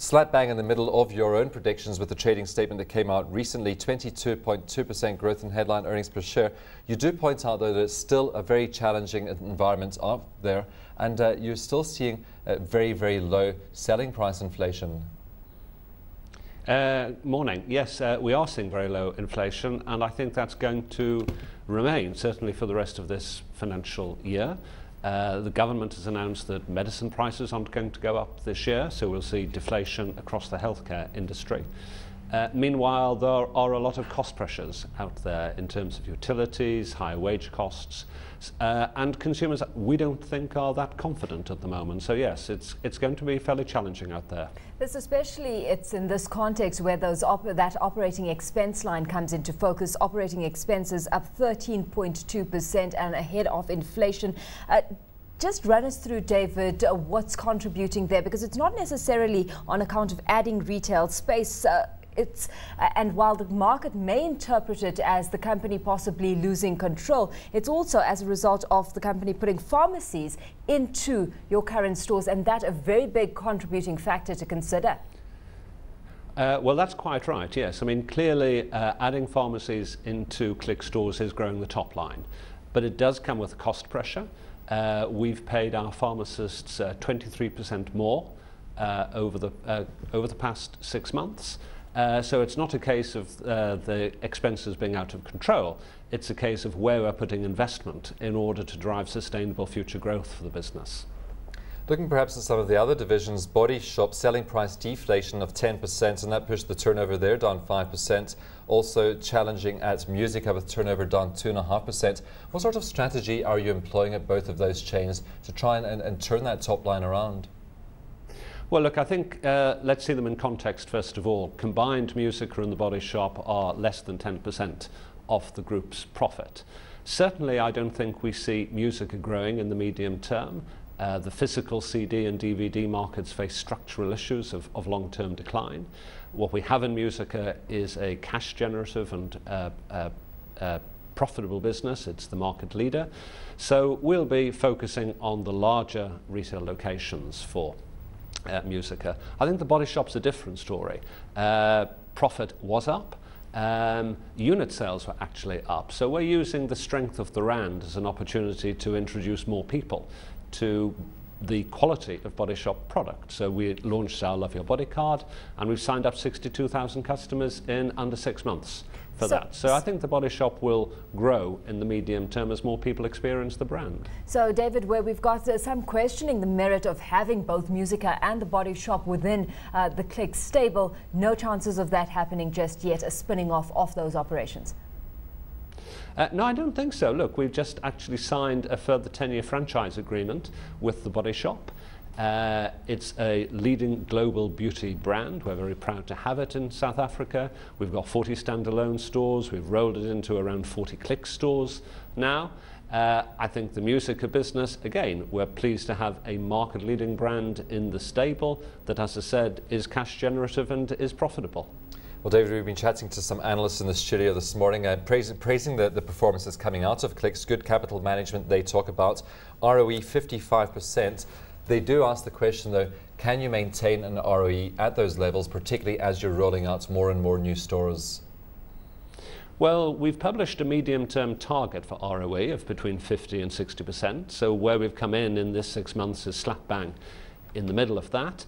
Slap bang in the middle of your own predictions with the trading statement that came out recently, 22.2% growth in headline earnings per share. You do point out, though, that it's still a very challenging environment out there, and you're still seeing very, very low selling price inflation. Morning. Yes, we are seeing very low inflation, and I think that's going to remain, certainly for the rest of this financial year. The government has announced that medicine prices aren't going to go up this year, so we'll see deflation across the healthcare industry. Meanwhile, there are a lot of cost pressures out there in terms of utilities, higher wage costs, and consumers we don't think are that confident at the moment. So yes, it's going to be fairly challenging out there. This especially, it's in this context where that operating expense line comes into focus. Operating expenses up 13.2% and ahead of inflation. Just run us through, David, what's contributing there, because it's not necessarily on account of adding retail space. And while the market may interpret it as the company possibly losing control, it's also as a result of the company putting pharmacies into your current stores, and that a very big contributing factor to consider. Well, that's quite right, yes. I mean, clearly adding pharmacies into Click stores is growing the top line, but it does come with cost pressure. We've paid our pharmacists 23% more over the past 6 months. So it's not a case of the expenses being out of control. It's a case of where we're putting investment in order to drive sustainable future growth for the business. Looking perhaps at some of the other divisions, Body Shop selling price deflation of 10%, and that pushed the turnover there down 5%. Also challenging at Musica with turnover down 2.5%. What sort of strategy are you employing at both of those chains to try and turn that top line around? Well, look, I think let's see them in context first of all. Combined, Musica and the Body Shop are less than 10% of the group's profit. Certainly, I don't think we see Musica growing in the medium term. The physical CD and DVD markets face structural issues of long-term decline. What we have in Musica is a cash-generative and profitable business. It's the market leader. So we'll be focusing on the larger retail locations for Musica. I think the Body Shop's a different story. Profit was up. Unit sales were actually up. So we're using the strength of the rand as an opportunity to introduce more people to the quality of Body Shop product. So we launched our Love Your Body card, and we've signed up 62,000 customers in under 6 months for that. So I think the Body Shop will grow in the medium term as more people experience the brand. So David, where we've got some questioning the merit of having both Musica and the Body Shop within the Click stable, no chances of that happening just yet, a spinning off of those operations? No, I don't think so. Look, we've just actually signed a further 10-year franchise agreement with the Body Shop. It's a leading global beauty brand. We're very proud to have it in South Africa. We've got 40 standalone stores. We've rolled it into around 40 Click stores now. I think the Musica business, again, we're pleased to have a market-leading brand in the stable that, as I said, is cash-generative and is profitable. Well, David, we've been chatting to some analysts in the studio this morning, praising the performances coming out of Click's good capital management. They talk about ROE 55%. They do ask the question, though, can you maintain an ROE at those levels, particularly as you're rolling out more and more new stores? Well, we've published a medium-term target for ROE of between 50 and 60%. So where we've come in this 6 months is slap bang in the middle of that.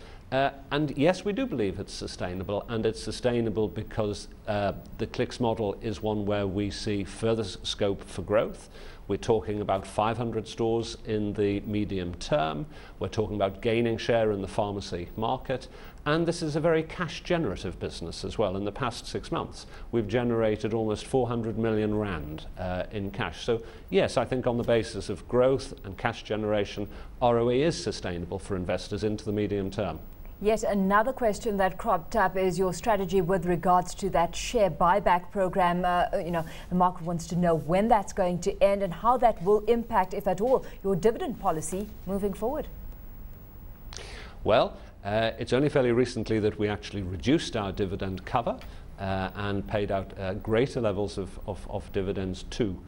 And yes, we do believe it's sustainable, and it's sustainable because the Clicks model is one where we see further scope for growth. We're talking about 500 stores in the medium term. We're talking about gaining share in the pharmacy market. And this is a very cash-generative business as well. In the past 6 months, we've generated almost 400 million rand in cash. So yes, I think on the basis of growth and cash generation, ROE is sustainable for investors into the medium term. Yet another question that cropped up is your strategy with regards to that share buyback program. The market wants to know when that's going to end and how that will impact, if at all, your dividend policy moving forward. Well, it's only fairly recently that we actually reduced our dividend cover and paid out greater levels of dividends to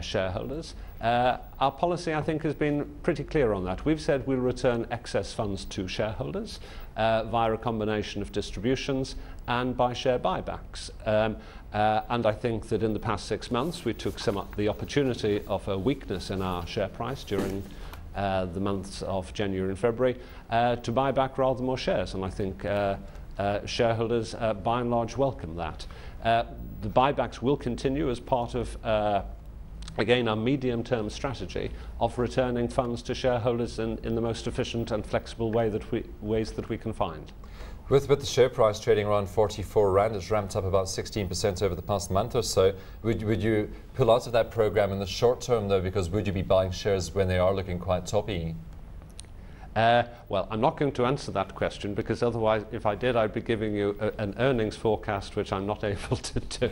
shareholders. Our policy, I think, has been pretty clear on that. We've said we'll return excess funds to shareholders via a combination of distributions and by share buybacks. And I think that in the past 6 months we took the opportunity of a weakness in our share price during the months of January and February to buy back rather more shares, and I think shareholders by and large welcome that. The buybacks will continue as part of again our medium-term strategy of returning funds to shareholders in the most efficient and flexible ways that we can find. With the share price trading around 44 Rand, it's ramped up about 16% over the past month or so. Would you pull out of that program in the short term though, because would you be buying shares when they are looking quite toppy? Well, I'm not going to answer that question, because otherwise, if I did, I'd be giving you an earnings forecast, which I'm not able to do.